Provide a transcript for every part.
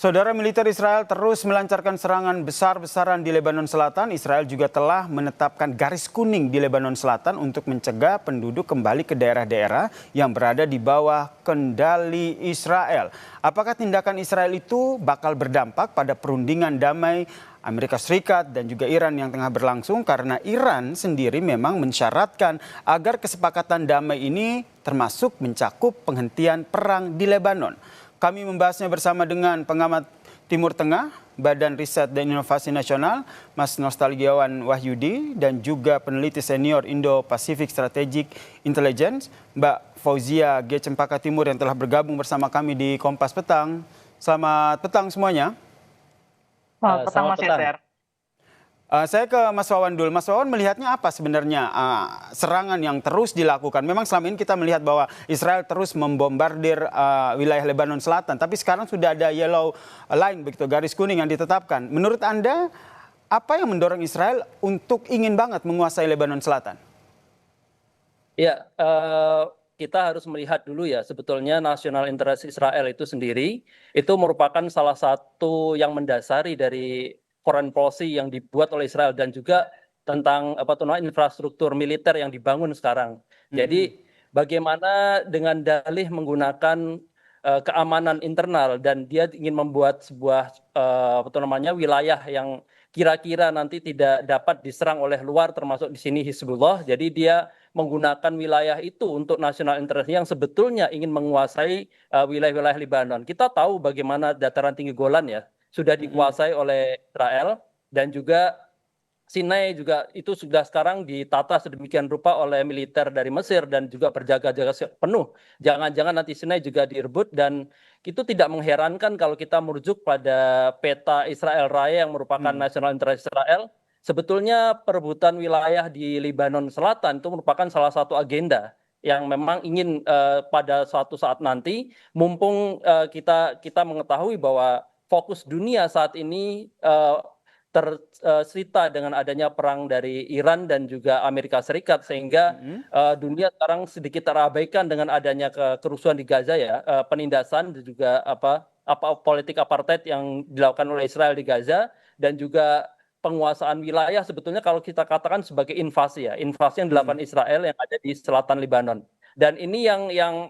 Saudara, militer Israel terus melancarkan serangan besar-besaran di Lebanon Selatan. Israel juga telah menetapkan garis kuning di Lebanon Selatan untuk mencegah penduduk kembali ke daerah-daerah yang berada di bawah kendali Israel. Apakah tindakan Israel itu bakal berdampak pada perundingan damai Amerika Serikat dan juga Iran yang tengah berlangsung? Karena Iran sendiri memang mensyaratkan agar kesepakatan damai ini termasuk mencakup penghentian perang di Lebanon. Kami membahasnya bersama dengan pengamat Timur Tengah, Badan Riset dan Inovasi Nasional, Mas Nostalgiawan Wahyudi, dan juga peneliti senior Indo-Pacific Strategic Intelligence, Mbak Fauzia G. Cempaka Timur yang telah bergabung bersama kami di Kompas Petang. Selamat petang semuanya. Selamat petang, Mas Yeser. Saya ke Mas Wawan dulu. Mas Wawan melihatnya apa sebenarnya serangan yang terus dilakukan? Memang selama ini kita melihat bahwa Israel terus membombardir wilayah Lebanon Selatan. Tapi sekarang sudah ada yellow line, begitu, garis kuning yang ditetapkan. Menurut Anda, apa yang mendorong Israel untuk ingin banget menguasai Lebanon Selatan? Ya, kita harus melihat dulu ya, sebetulnya national interest Israel itu sendiri, itu merupakan salah satu yang mendasari dari foreign policy yang dibuat oleh Israel dan juga tentang infrastruktur militer yang dibangun sekarang. Jadi bagaimana dengan dalih menggunakan keamanan internal dan dia ingin membuat sebuah wilayah yang kira-kira nanti tidak dapat diserang oleh luar, termasuk di sini Hizbullah. Jadi dia menggunakan wilayah itu untuk national interest yang sebetulnya ingin menguasai wilayah-wilayah Lebanon. Kita tahu bagaimana dataran tinggi Golan ya sudah dikuasai oleh Israel, dan juga Sinai juga itu sudah sekarang ditata sedemikian rupa oleh militer dari Mesir dan juga berjaga-jaga penuh. Jangan-jangan nanti Sinai juga direbut, dan itu tidak mengherankan kalau kita merujuk pada peta Israel Raya yang merupakan national interest Israel. Sebetulnya perebutan wilayah di Lebanon Selatan itu merupakan salah satu agenda yang memang ingin pada suatu saat nanti, mumpung kita mengetahui bahwa fokus dunia saat ini tersita dengan adanya perang dari Iran dan juga Amerika Serikat, sehingga dunia sekarang sedikit terabaikan dengan adanya kerusuhan di Gaza ya, penindasan dan juga politik apartheid yang dilakukan oleh Israel di Gaza, dan juga penguasaan wilayah sebetulnya kalau kita katakan sebagai invasi ya, invasi yang dilakukan Israel yang ada di selatan Lebanon. Dan ini yang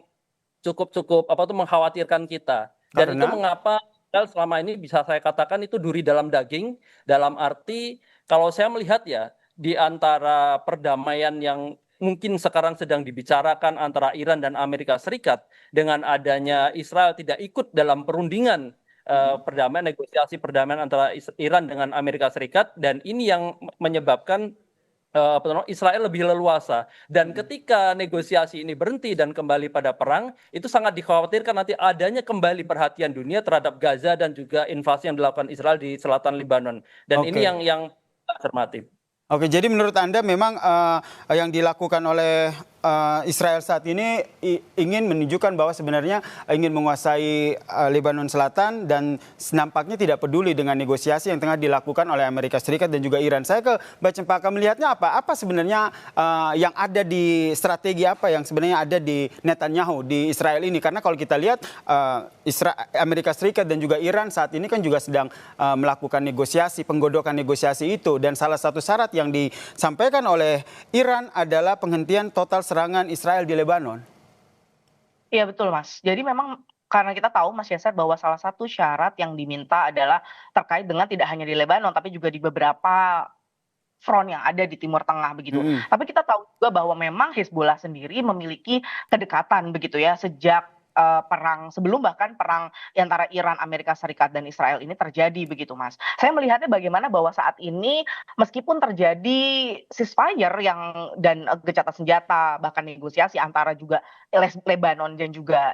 cukup mengkhawatirkan kita. Dan itu mengapa selama ini bisa saya katakan itu duri dalam daging, dalam arti kalau saya melihat ya, di antara perdamaian yang mungkin sekarang sedang dibicarakan antara Iran dan Amerika Serikat, dengan adanya Israel tidak ikut dalam perundingan perdamaian, negosiasi perdamaian antara Iran dengan Amerika Serikat, dan ini yang menyebabkan Israel lebih leluasa. Dan ketika negosiasi ini berhenti dan kembali pada perang, itu sangat dikhawatirkan nanti adanya kembali perhatian dunia terhadap Gaza dan juga invasi yang dilakukan Israel di selatan Lebanon. Dan ini yang cermati. Oke, jadi menurut Anda memang yang dilakukan oleh Israel saat ini ingin menunjukkan bahwa sebenarnya ingin menguasai Lebanon Selatan, dan nampaknya tidak peduli dengan negosiasi yang tengah dilakukan oleh Amerika Serikat dan juga Iran. Saya ke Mbak Cempaka, melihatnya apa? Apa sebenarnya yang ada di strategi apa yang sebenarnya ada di Netanyahu di Israel ini? Karena kalau kita lihat Amerika Serikat dan juga Iran saat ini kan juga sedang melakukan negosiasi, penggodokan negosiasi itu, dan salah satu syarat yang disampaikan oleh Iran adalah penghentian total serangan Israel di Lebanon. Iya betul, Mas. Jadi memang karena kita tahu, Mas Yeser, bahwa salah satu syarat yang diminta adalah terkait dengan tidak hanya di Lebanon tapi juga di beberapa front yang ada di Timur Tengah begitu. Tapi kita tahu juga bahwa memang Hizbullah sendiri memiliki kedekatan begitu ya sejak perang sebelum, bahkan perang antara Iran, Amerika Serikat dan Israel ini terjadi begitu, Mas. Saya melihatnya bagaimana bahwa saat ini meskipun terjadi ceasefire dan gencatan senjata bahkan negosiasi antara juga Lebanon dan juga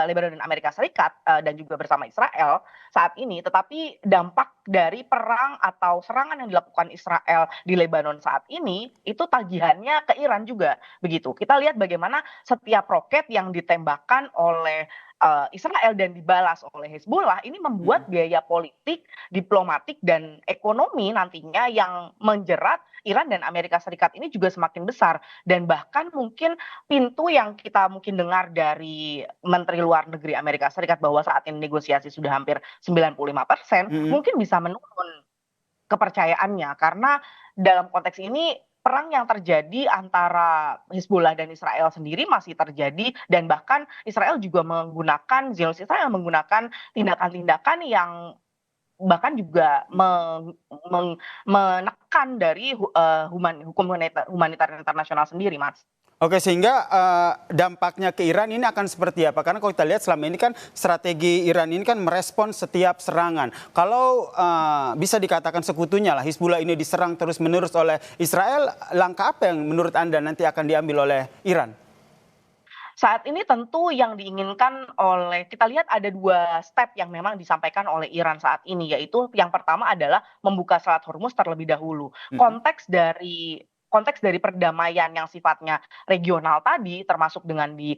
Lebanon dan Amerika Serikat dan juga bersama Israel saat ini, tetapi dampak dari perang atau serangan yang dilakukan Israel di Lebanon saat ini itu tagihannya ke Iran juga begitu. Kita lihat bagaimana setiap roket yang ditembakkan oleh Israel dan dibalas oleh Hezbollah, ini membuat biaya politik, diplomatik, dan ekonomi nantinya yang menjerat Iran dan Amerika Serikat ini juga semakin besar. Dan bahkan mungkin pintu yang kita mungkin dengar dari Menteri Luar Negeri Amerika Serikat bahwa saat ini negosiasi sudah hampir 95%, mungkin bisa menurun kepercayaannya karena dalam konteks ini perang yang terjadi antara Hizbullah dan Israel sendiri masih terjadi dan bahkan Israel juga menggunakan Zionist Israel menggunakan tindakan-tindakan yang bahkan juga menekan dari hukum humaniter internasional sendiri, Mas. Oke, sehingga dampaknya ke Iran ini akan seperti apa? Karena kalau kita lihat selama ini kan strategi Iran ini kan merespon setiap serangan. Kalau bisa dikatakan sekutunya lah, Hizbullah ini diserang terus-menerus oleh Israel, langkah apa yang menurut Anda nanti akan diambil oleh Iran? Saat ini tentu yang diinginkan oleh, kita lihat ada 2 step yang memang disampaikan oleh Iran saat ini, yaitu yang pertama adalah membuka Selat Hormuz terlebih dahulu. Konteks dari perdamaian yang sifatnya regional tadi, termasuk dengan di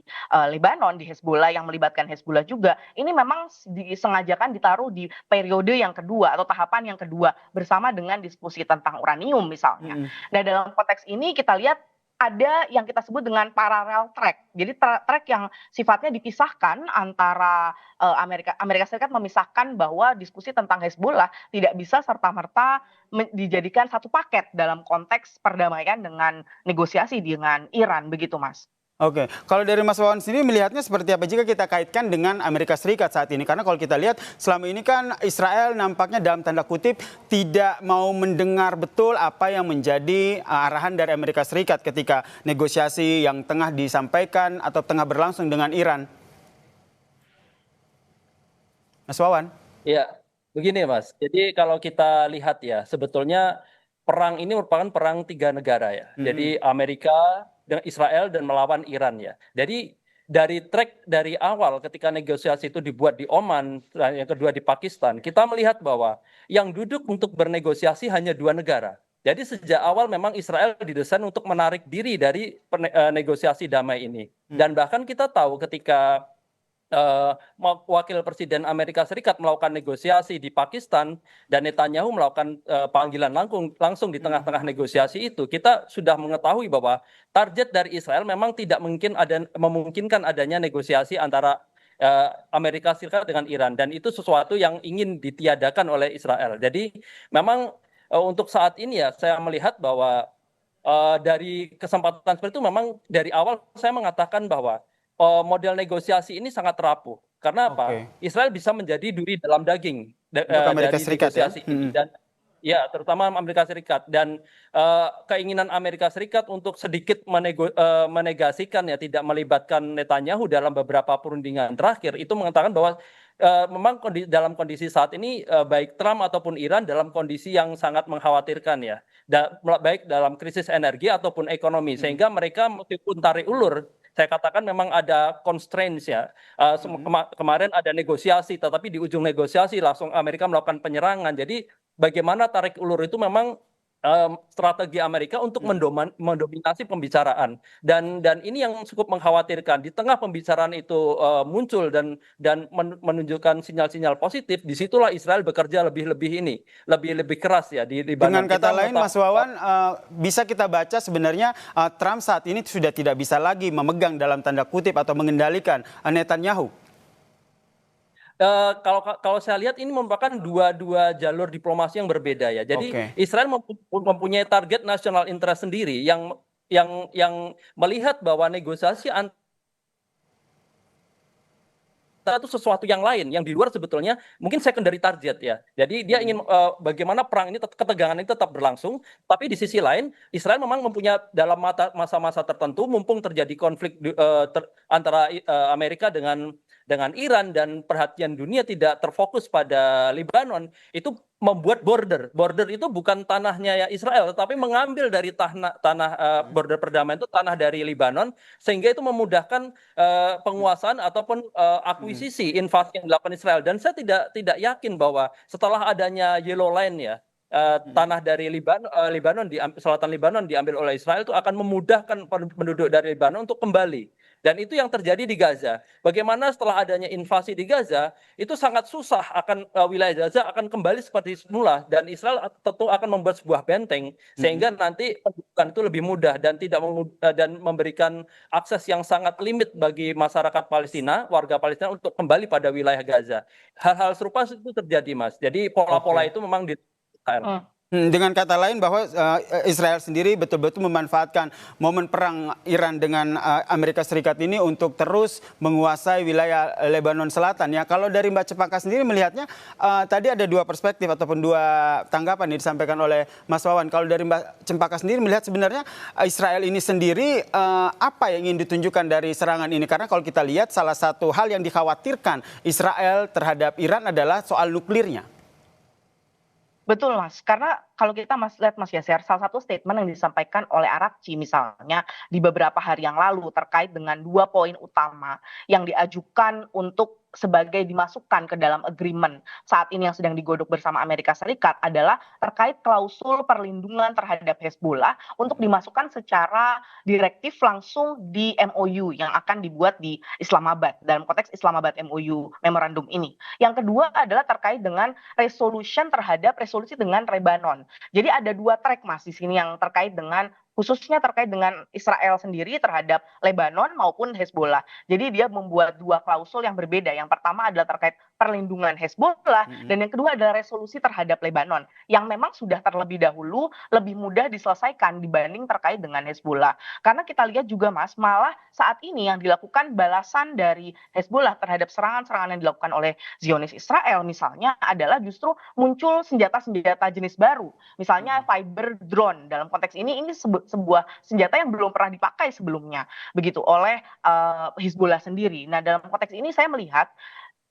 Lebanon, di Hezbollah yang melibatkan Hezbollah juga, ini memang disengajakan ditaruh di periode yang kedua atau tahapan yang kedua bersama dengan diskusi tentang uranium misalnya. Nah, dalam konteks ini kita lihat ada yang kita sebut dengan parallel track. Jadi track yang sifatnya dipisahkan antara Amerika Serikat memisahkan bahwa diskusi tentang Hezbollah tidak bisa serta-merta dijadikan satu paket dalam konteks perdamaian dengan negosiasi dengan Iran, begitu Mas. Oke, kalau dari Mas Wawan sendiri melihatnya seperti apa jika kita kaitkan dengan Amerika Serikat saat ini? Karena kalau kita lihat selama ini kan Israel nampaknya dalam tanda kutip tidak mau mendengar betul apa yang menjadi arahan dari Amerika Serikat ketika negosiasi yang tengah disampaikan atau tengah berlangsung dengan Iran. Mas Wawan? Ya, begini Mas. Jadi kalau kita lihat ya, sebetulnya perang ini merupakan perang 3 negara ya. Jadi Amerika dengan Israel dan melawan Iran ya. Jadi dari awal ketika negosiasi itu dibuat di Oman, dan yang kedua di Pakistan, kita melihat bahwa yang duduk untuk bernegosiasi hanya 2 negara. Jadi sejak awal memang Israel didesain untuk menarik diri dari negosiasi damai ini. Dan bahkan kita tahu ketika wakil presiden Amerika Serikat melakukan negosiasi di Pakistan dan Netanyahu melakukan panggilan langsung di tengah-tengah negosiasi itu, kita sudah mengetahui bahwa target dari Israel memang tidak memungkinkan adanya negosiasi antara Amerika Serikat dengan Iran, dan itu sesuatu yang ingin ditiadakan oleh Israel. Jadi memang untuk saat ini ya saya melihat bahwa dari kesempatan seperti itu memang dari awal saya mengatakan bahwa model negosiasi ini sangat rapuh. Karena apa? Israel bisa menjadi duri dalam daging Amerika dari Serikat, negosiasi ya? ini. Dan ya, terutama Amerika Serikat. Dan keinginan Amerika Serikat untuk sedikit menegasikan ya, tidak melibatkan Netanyahu dalam beberapa perundingan terakhir, itu mengatakan bahwa memang dalam kondisi saat ini baik Trump ataupun Iran dalam kondisi yang sangat mengkhawatirkan ya. Baik dalam krisis energi ataupun ekonomi. Sehingga mereka meskipun tarik ulur, saya katakan memang ada constraints ya. Kemarin ada negosiasi, tetapi di ujung negosiasi langsung Amerika melakukan penyerangan. Jadi bagaimana tarik ulur itu memang strategi Amerika untuk mendominasi pembicaraan. Dan ini yang cukup mengkhawatirkan. Di tengah pembicaraan itu muncul dan menunjukkan sinyal-sinyal positif, disitulah Israel bekerja lebih keras ya. Dengan kata lain, Mas Wawan, bisa kita baca sebenarnya Trump saat ini sudah tidak bisa lagi memegang dalam tanda kutip atau mengendalikan Netanyahu. Kalau saya lihat ini merupakan dua jalur diplomasi yang berbeda ya. Jadi Israel mempunyai target national interest sendiri yang melihat bahwa negosiasi itu sesuatu yang lain yang di luar sebetulnya mungkin secondary target ya. Jadi dia ingin bagaimana perang ini ketegangan ini tetap berlangsung, tapi di sisi lain Israel memang mempunyai dalam masa-masa tertentu mumpung terjadi konflik antara Amerika dengan Iran dan perhatian dunia tidak terfokus pada Lebanon, itu membuat border itu bukan tanahnya ya Israel, tetapi mengambil dari tanah border perdamaian itu tanah dari Lebanon, sehingga itu memudahkan penguasaan ataupun akuisisi invasi yang dilakukan Israel. Dan saya tidak yakin bahwa setelah adanya Yellow Line ya, tanah dari Lebanon selatan Lebanon diambil oleh Israel, itu akan memudahkan penduduk dari Lebanon untuk kembali Dan itu yang terjadi di Gaza. Bagaimana setelah adanya invasi di Gaza, itu sangat susah akan wilayah Gaza akan kembali seperti semula dan Israel tentu akan membuat sebuah benteng sehingga nanti pendudukan itu lebih mudah dan tidak dan memberikan akses yang sangat limit bagi masyarakat Palestina, warga Palestina untuk kembali pada wilayah Gaza. Hal-hal serupa itu terjadi, Mas. Jadi pola-pola itu memang di Israel. Dengan kata lain bahwa Israel sendiri betul-betul memanfaatkan momen perang Iran dengan Amerika Serikat ini untuk terus menguasai wilayah Lebanon Selatan. Ya, kalau dari Mbak Cempaka sendiri melihatnya tadi ada dua perspektif ataupun dua tanggapan yang disampaikan oleh Mas Wawan. Kalau dari Mbak Cempaka sendiri melihat sebenarnya Israel ini sendiri apa yang ingin ditunjukkan dari serangan ini? Karena kalau kita lihat salah satu hal yang dikhawatirkan Israel terhadap Iran adalah soal nuklirnya. Betul Mas, karena kalau kita lihat Mas Yasser, salah satu statement yang disampaikan oleh Araqchi misalnya di beberapa hari yang lalu terkait dengan 2 poin utama yang diajukan untuk sebagai dimasukkan ke dalam agreement saat ini yang sedang digodok bersama Amerika Serikat adalah terkait klausul perlindungan terhadap Hezbollah untuk dimasukkan secara direktif langsung di MOU yang akan dibuat di Islamabad dalam konteks Islamabad MOU memorandum ini. Yang kedua adalah terkait dengan resolusi dengan Lebanon. Jadi ada 2 track Mas di sini yang terkait dengan khususnya terkait dengan Israel sendiri terhadap Lebanon maupun Hezbollah. Jadi dia membuat 2 klausul yang berbeda. Yang pertama adalah terkait perlindungan Hezbollah dan yang kedua adalah resolusi terhadap Lebanon yang memang sudah terlebih dahulu lebih mudah diselesaikan dibanding terkait dengan Hezbollah. Karena kita lihat juga Mas, malah saat ini yang dilakukan balasan dari Hezbollah terhadap serangan-serangan yang dilakukan oleh Zionis Israel misalnya adalah justru muncul senjata-senjata jenis baru. Misalnya fiber drone dalam konteks ini sebuah senjata yang belum pernah dipakai sebelumnya begitu oleh Hizbullah sendiri. Nah, dalam konteks ini saya melihat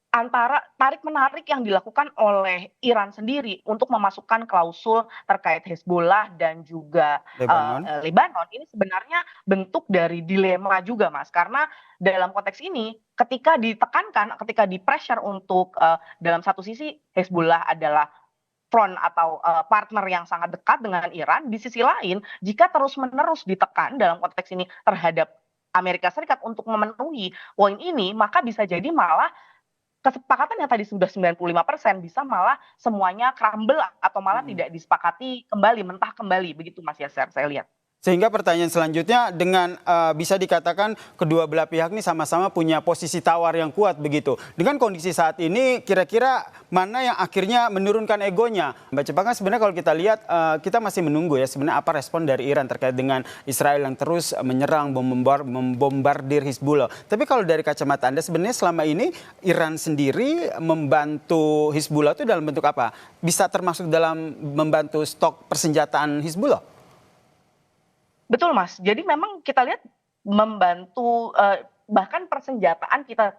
antara tarik-menarik yang dilakukan oleh Iran sendiri untuk memasukkan klausul terkait Hezbollah dan juga Lebanon ini sebenarnya bentuk dari dilema juga Mas, karena dalam konteks ini ketika ditekankan, ketika di-pressure untuk dalam satu sisi Hezbollah adalah front atau partner yang sangat dekat dengan Iran, di sisi lain jika terus-menerus ditekan dalam konteks ini terhadap Amerika Serikat untuk memenuhi poin ini, maka bisa jadi malah kesepakatan yang tadi sudah 95% bisa malah semuanya crumble atau malah tidak disepakati kembali, mentah kembali. Begitu Mas Yasser, saya lihat. Sehingga pertanyaan selanjutnya dengan bisa dikatakan kedua belah pihak ini sama-sama punya posisi tawar yang kuat begitu. Dengan kondisi saat ini kira-kira mana yang akhirnya menurunkan egonya? Mbak Cempaka, sebenarnya kalau kita lihat kita masih menunggu ya sebenarnya apa respon dari Iran terkait dengan Israel yang terus menyerang, membombardir Hizbullah. Tapi kalau dari kacamata Anda sebenarnya selama ini Iran sendiri membantu Hizbullah itu dalam bentuk apa? Bisa termasuk dalam membantu stok persenjataan Hizbullah? Betul Mas, jadi memang kita lihat membantu bahkan persenjataan kita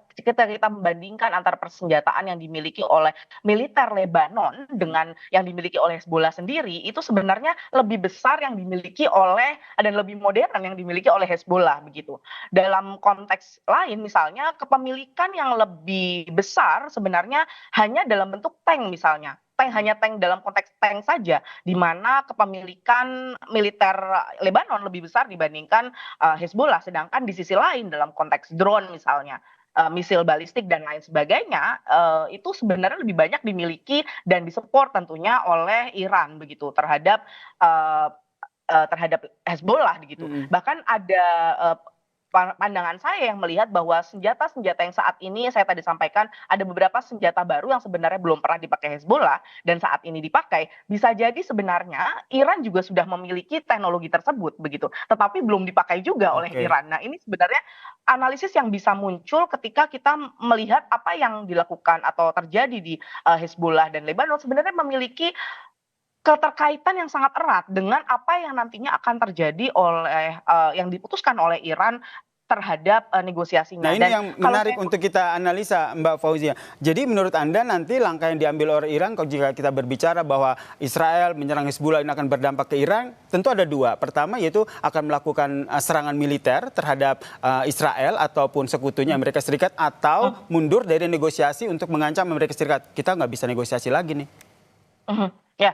membandingkan antara persenjataan yang dimiliki oleh militer Lebanon dengan yang dimiliki oleh Hezbollah sendiri itu sebenarnya lebih besar yang dimiliki oleh dan lebih modern yang dimiliki oleh Hezbollah begitu. Dalam konteks lain misalnya kepemilikan yang lebih besar sebenarnya hanya dalam bentuk tank misalnya. Hanya tank dalam konteks tank saja, di mana kepemilikan militer Lebanon lebih besar dibandingkan Hezbollah. Sedangkan di sisi lain dalam konteks drone misalnya, misil balistik dan lain sebagainya, itu sebenarnya lebih banyak dimiliki dan disupport tentunya oleh Iran begitu terhadap Hezbollah begitu. Bahkan ada pandangan saya yang melihat bahwa senjata-senjata yang saat ini saya tadi sampaikan ada beberapa senjata baru yang sebenarnya belum pernah dipakai Hezbollah dan saat ini dipakai bisa jadi sebenarnya Iran juga sudah memiliki teknologi tersebut begitu tetapi belum dipakai juga oleh Iran. Nah ini sebenarnya analisis yang bisa muncul ketika kita melihat apa yang dilakukan atau terjadi di Hezbollah dan Lebanon sebenarnya memiliki keterkaitan yang sangat erat dengan apa yang nantinya akan terjadi oleh yang diputuskan oleh Iran terhadap negosiasinya. Nah ini yang menarik untuk kita analisa Mbak Fauzia. Jadi menurut Anda nanti langkah yang diambil oleh Iran kalau jika kita berbicara bahwa Israel menyerang Hizbullah ini akan berdampak ke Iran, tentu ada 2. Pertama yaitu akan melakukan serangan militer terhadap Israel ataupun sekutunya Amerika Serikat atau mundur dari negosiasi untuk mengancam Amerika Serikat. Kita nggak bisa negosiasi lagi nih. Ya.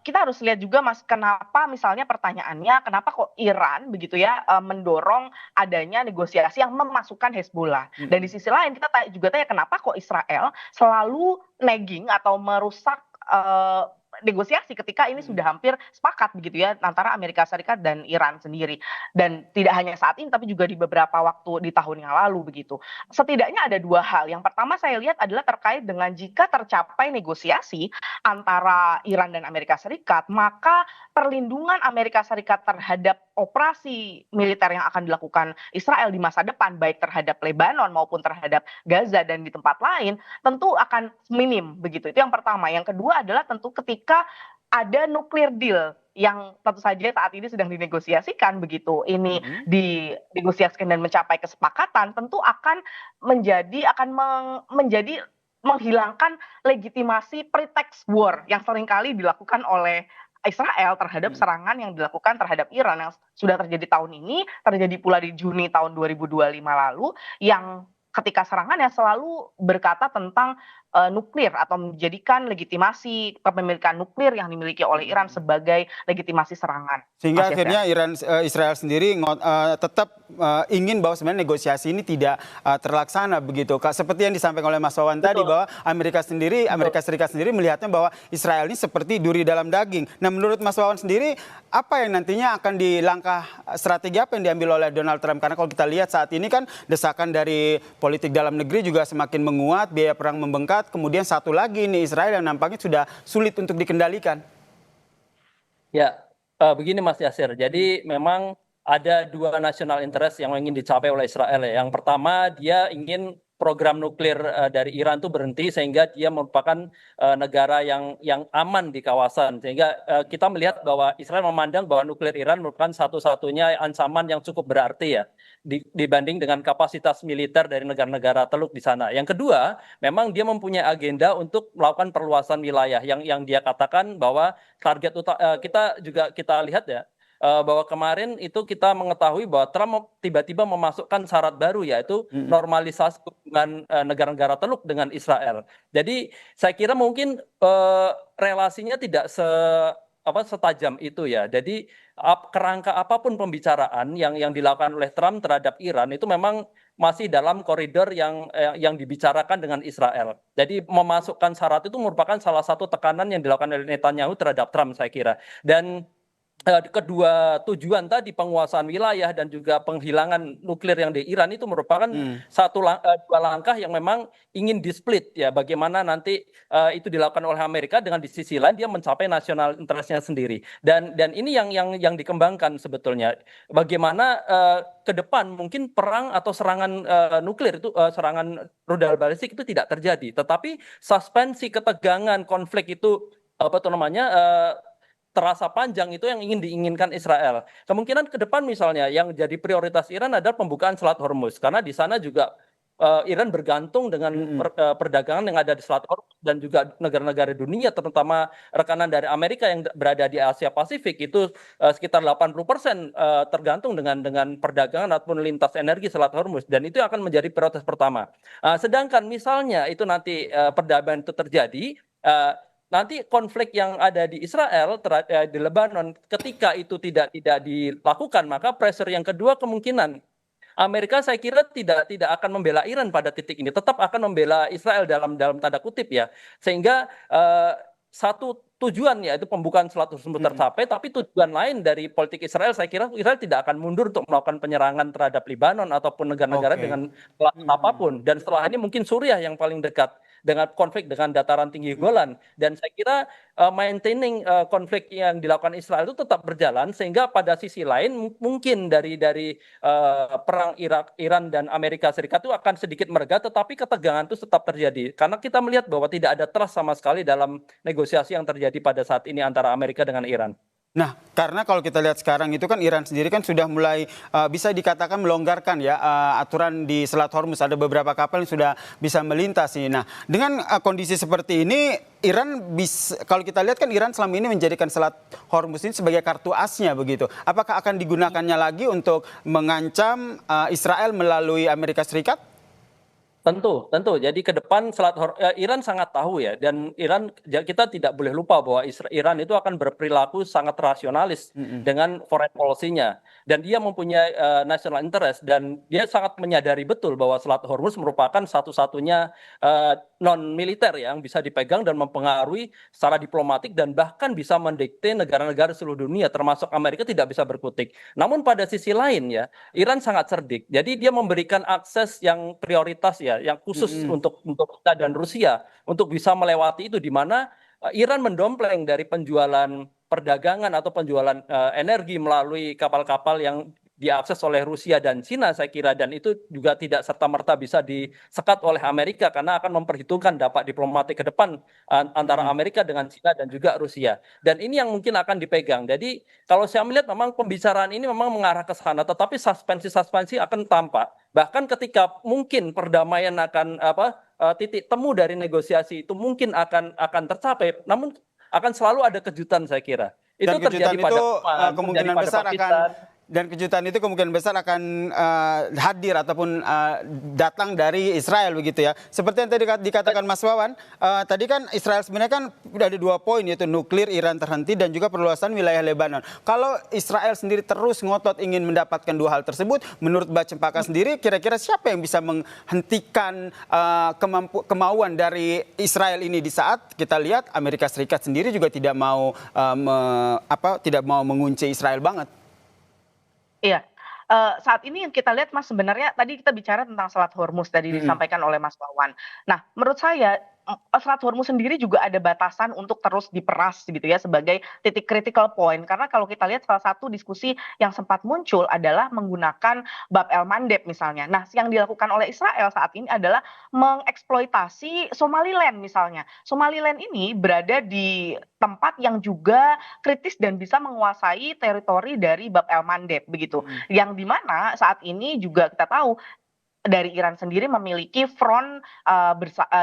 kita harus lihat juga Mas, kenapa misalnya pertanyaannya, kenapa kok Iran begitu ya, mendorong adanya negosiasi yang memasukkan Hezbollah. Dan di sisi lain kita juga tanya kenapa kok Israel selalu nagging atau merusak negosiasi ketika ini sudah hampir sepakat begitu ya antara Amerika Serikat dan Iran sendiri. Dan tidak hanya saat ini tapi juga di beberapa waktu di tahun yang lalu begitu. Setidaknya ada dua hal. Yang pertama saya lihat adalah terkait dengan jika tercapai negosiasi antara Iran dan Amerika Serikat, maka perlindungan Amerika Serikat terhadap operasi militer yang akan dilakukan Israel di masa depan, baik terhadap Lebanon maupun terhadap Gaza dan di tempat lain, tentu akan minim begitu. Itu yang pertama. Yang kedua adalah tentu ketika ada nuclear deal yang tentu saja saat ini sedang dinegosiasikan begitu, ini dinegosiasikan dan mencapai kesepakatan, tentu akan menjadi menghilangkan legitimasi pretext war yang seringkali dilakukan oleh Israel terhadap serangan yang dilakukan terhadap Iran yang sudah terjadi tahun ini, terjadi pula di Juni tahun 2025 lalu, yang ketika serangannya selalu berkata tentang nuklir atau menjadikan legitimasi kepemilikan nuklir yang dimiliki oleh Iran sebagai legitimasi serangan. Sehingga akhirnya Israel sendiri tetap ingin bahwa sebenarnya negosiasi ini tidak terlaksana begitu. Seperti yang disampaikan oleh Mas Wawan tadi, bahwa Amerika Serikat sendiri melihatnya bahwa Israel ini seperti duri dalam daging. Nah, menurut Mas Wawan sendiri, apa yang nantinya akan strategi apa yang diambil oleh Donald Trump? Karena kalau kita lihat saat ini kan desakan dari politik dalam negeri juga semakin menguat, biaya perang membengkak. Kemudian satu lagi nih, Israel yang nampaknya sudah sulit untuk dikendalikan. Ya, begini Mas Yasir. Jadi memang ada dua national interest yang ingin dicapai oleh Israel ya. Yang pertama, dia ingin program nuklir dari Iran itu berhenti sehingga dia merupakan negara yang aman di kawasan. Sehingga kita melihat bahwa Israel memandang bahwa nuklir Iran merupakan satu-satunya ancaman yang cukup berarti ya dibanding dengan kapasitas militer dari negara-negara Teluk di sana. Yang kedua, memang dia mempunyai agenda untuk melakukan perluasan wilayah yang dia katakan bahwa target kita lihat ya, bahwa kemarin itu kita mengetahui bahwa Trump tiba-tiba memasukkan syarat baru, yaitu normalisasi hubungan negara-negara Teluk dengan Israel. Jadi saya kira mungkin relasinya tidak setajam itu ya. Jadi kerangka apapun pembicaraan yang dilakukan oleh Trump terhadap Iran itu memang masih dalam koridor yang dibicarakan dengan Israel. Jadi memasukkan syarat itu merupakan salah satu tekanan yang dilakukan oleh Netanyahu terhadap Trump, saya kira. Dan kedua tujuan tadi, penguasaan wilayah dan juga penghilangan nuklir yang di Iran, itu merupakan dua langkah yang memang ingin di-split ya, bagaimana nanti itu dilakukan oleh Amerika, dengan di sisi lain dia mencapai nasional interestnya sendiri. Dan ini yang dikembangkan sebetulnya, bagaimana ke depan mungkin perang atau serangan nuklir itu, serangan rudal balistik itu tidak terjadi, tetapi suspensi ketegangan konflik itu terasa panjang, itu yang diinginkan Israel. Kemungkinan ke depan misalnya yang jadi prioritas Iran adalah pembukaan Selat Hormuz, karena di sana juga Iran bergantung dengan perdagangan yang ada di Selat Hormuz, dan juga negara-negara dunia, terutama rekanan dari Amerika yang berada di Asia Pasifik itu sekitar 80% tergantung dengan perdagangan ataupun lintas energi Selat Hormuz, dan itu akan menjadi prioritas pertama. Sedangkan misalnya itu nanti perdamaian itu terjadi, nanti konflik yang ada di Israel, di Lebanon, ketika itu tidak dilakukan, maka pressure yang kedua kemungkinan Amerika saya kira tidak akan membela Iran pada titik ini, tetap akan membela Israel dalam tanda kutip ya, sehingga satu tujuan yaitu pembukaan Selat Hormuz tercapai, tapi tujuan lain dari politik Israel, saya kira Israel tidak akan mundur untuk melakukan penyerangan terhadap Libanon ataupun negara-negara dengan apapun. Dan setelah ini mungkin Suriah yang paling dekat dengan konflik dengan dataran tinggi Golan. Dan saya kira maintaining konflik yang dilakukan Israel itu tetap berjalan, sehingga pada sisi lain mungkin dari perang Iran dan Amerika Serikat itu akan sedikit mereda, tetapi ketegangan itu tetap terjadi. Karena kita melihat bahwa tidak ada trust sama sekali dalam negosiasi yang terjadi pada saat ini antara Amerika dengan Iran. Nah, karena kalau kita lihat sekarang itu kan Iran sendiri kan sudah mulai bisa dikatakan melonggarkan ya aturan di Selat Hormuz. Ada beberapa kapal yang sudah bisa melintas ini. Nah, dengan kondisi seperti ini, Iran kalau kita lihat kan Iran selama ini menjadikan Selat Hormuz ini sebagai kartu asnya begitu. Apakah akan digunakannya lagi untuk mengancam Israel melalui Amerika Serikat? Tentu, tentu. Jadi ke depan Iran sangat tahu ya, dan kita tidak boleh lupa bahwa Iran itu akan berperilaku sangat rasionalis dengan foreign policy-nya, dan dia mempunyai national interest, dan dia sangat menyadari betul bahwa Selat Hormuz merupakan satu-satunya non militer yang bisa dipegang dan mempengaruhi secara diplomatik, dan bahkan bisa mendikte negara-negara seluruh dunia termasuk Amerika tidak bisa berkutik. Namun pada sisi lain ya, Iran sangat cerdik. Jadi dia memberikan akses yang prioritas ya, yang khusus untuk kita dan Rusia untuk bisa melewati itu, di mana Iran mendompleng dari penjualan perdagangan atau penjualan energi melalui kapal-kapal yang diakses oleh Rusia dan Cina, saya kira, dan itu juga tidak serta-merta bisa disekat oleh Amerika karena akan memperhitungkan dampak diplomatik ke depan antara Amerika dengan Cina dan juga Rusia. Dan ini yang mungkin akan dipegang. Jadi kalau saya melihat memang pembicaraan ini memang mengarah ke sana, tetapi suspensi-suspensi akan tampak. Bahkan ketika mungkin perdamaian akan titik temu dari negosiasi itu mungkin akan tercapai, namun akan selalu ada kejutan, saya kira. Itu Dan kejutan terjadi pada itu Oman, kemungkinan terjadi pada besar Pakistan. dan kejutan itu kemungkinan besar akan hadir ataupun datang dari Israel begitu ya. Seperti yang tadi dikatakan Mas Wawan, tadi kan Israel sebenarnya kan ada 2 poin, yaitu nuklir Iran terhenti dan juga perluasan wilayah Lebanon. Kalau Israel sendiri terus ngotot ingin mendapatkan 2 hal tersebut, menurut Mbak Cempaka sendiri kira-kira siapa yang bisa menghentikan kemauan dari Israel ini, di saat kita lihat Amerika Serikat sendiri juga tidak mau mengunci Israel banget. Iya. Saat ini yang kita lihat, Mas, sebenarnya tadi kita bicara tentang Selat Hormuz tadi disampaikan oleh Mas Wawan. Nah, menurut saya Selat Hormuz sendiri juga ada batasan untuk terus diperas gitu ya sebagai titik critical point. Karena kalau kita lihat salah satu diskusi yang sempat muncul adalah menggunakan Bab el Mandeb misalnya. Nah, yang dilakukan oleh Israel saat ini adalah mengeksploitasi Somaliland misalnya. Somaliland ini berada di tempat yang juga kritis dan bisa menguasai teritori dari Bab el Mandeb begitu. Yang dimana saat ini juga kita tahu dari Iran sendiri memiliki front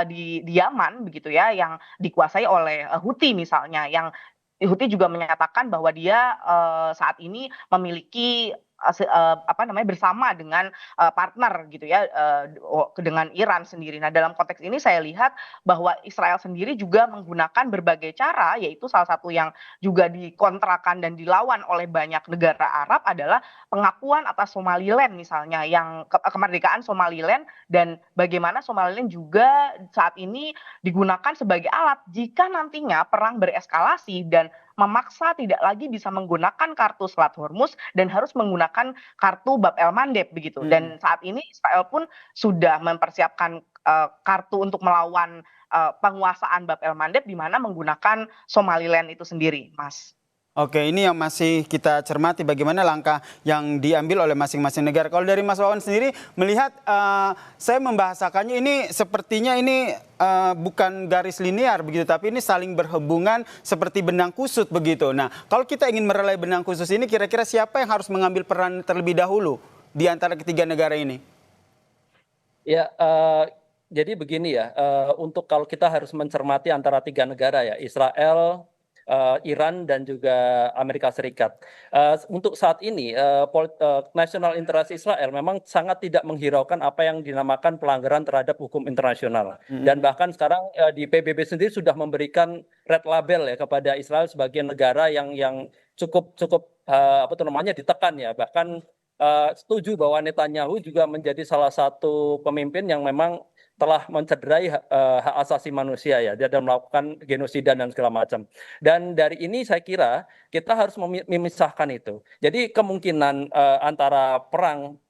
di Yaman begitu ya, yang dikuasai oleh Houthi misalnya, yang Houthi juga menyatakan bahwa dia saat ini memiliki bersama dengan partner gitu ya, dengan Iran sendiri. Nah, dalam konteks ini saya lihat bahwa Israel sendiri juga menggunakan berbagai cara, yaitu salah satu yang juga dikontrakan dan dilawan oleh banyak negara Arab adalah pengakuan atas Somaliland misalnya, yang kemerdekaan Somaliland, dan bagaimana Somaliland juga saat ini digunakan sebagai alat jika nantinya perang bereskalasi dan memaksa tidak lagi bisa menggunakan kartu Selat Hormuz dan harus menggunakan kartu Bab el Mandeb begitu. Dan saat ini Israel pun sudah mempersiapkan kartu untuk melawan penguasaan Bab el Mandeb, di mana menggunakan Somaliland itu sendiri, Mas. Oke, ini yang masih kita cermati bagaimana langkah yang diambil oleh masing-masing negara. Kalau dari Mas Wawan sendiri melihat, saya membahasakannya ini sepertinya ini bukan garis linear begitu, tapi ini saling berhubungan seperti benang kusut begitu. Nah, kalau kita ingin merelai benang khusus ini, kira-kira siapa yang harus mengambil peran terlebih dahulu di antara ketiga negara ini? Ya, jadi begini ya, untuk kalau kita harus mencermati antara 3 negara ya, Israel, Iran, dan juga Amerika Serikat. Untuk saat ini, national interest Israel memang sangat tidak menghiraukan apa yang dinamakan pelanggaran terhadap hukum internasional. Dan bahkan sekarang di PBB sendiri sudah memberikan red label ya kepada Israel sebagai negara yang cukup ditekan ya. Bahkan setuju bahwa Netanyahu juga menjadi salah satu pemimpin yang memang telah mencederai hak asasi manusia ya, dia dalam melakukan genosida dan segala macam. Dan dari ini saya kira kita harus memisahkan itu. Jadi kemungkinan antara perang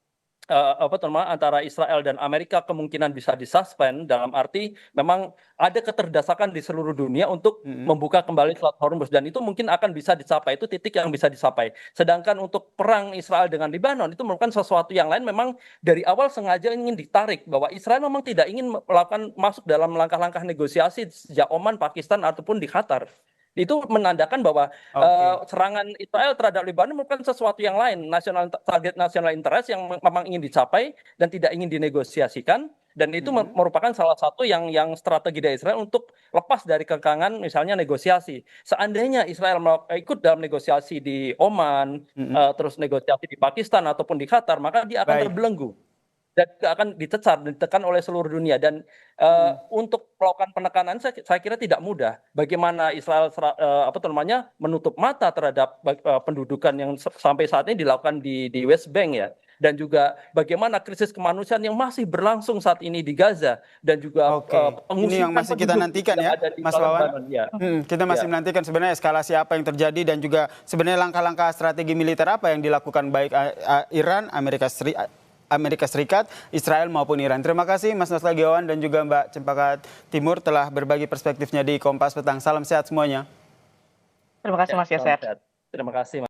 antara Israel dan Amerika kemungkinan bisa disuspend, dalam arti memang ada keterdesakan di seluruh dunia untuk membuka kembali Selat Hormuz, dan itu mungkin akan bisa dicapai, itu titik yang bisa dicapai. Sedangkan untuk perang Israel dengan Lebanon itu merupakan sesuatu yang lain, memang dari awal sengaja ingin ditarik bahwa Israel memang tidak ingin melakukan masuk dalam langkah-langkah negosiasi sejak Oman, Pakistan ataupun di Qatar. Itu menandakan bahwa serangan Israel terhadap Lebanon merupakan sesuatu yang lain, target nasional interest yang memang ingin dicapai dan tidak ingin dinegosiasikan, dan itu merupakan salah satu yang strategi dari Israel untuk lepas dari kekangan misalnya negosiasi. Seandainya Israel ikut dalam negosiasi di Oman, terus negosiasi di Pakistan ataupun di Qatar, maka dia akan terbelenggu. dan juga akan ditekan oleh seluruh dunia. Dan untuk melakukan penekanan saya kira tidak mudah. Bagaimana Israel menutup mata terhadap pendudukan yang sampai saat ini dilakukan di West Bank ya, dan juga bagaimana krisis kemanusiaan yang masih berlangsung saat ini di Gaza, dan juga ini yang masih kita nantikan ya, Mas Wawan. Kita masih menantikan sebenarnya eskalasi apa yang terjadi dan juga sebenarnya langkah-langkah strategi militer apa yang dilakukan baik Iran, Amerika Serikat, Israel maupun Iran. Terima kasih Mas Nostalgiawan dan juga Mbak Cempaka Timur telah berbagi perspektifnya di Kompas Petang. Salam sehat semuanya. Terima kasih Mas Yaser. Terima kasih.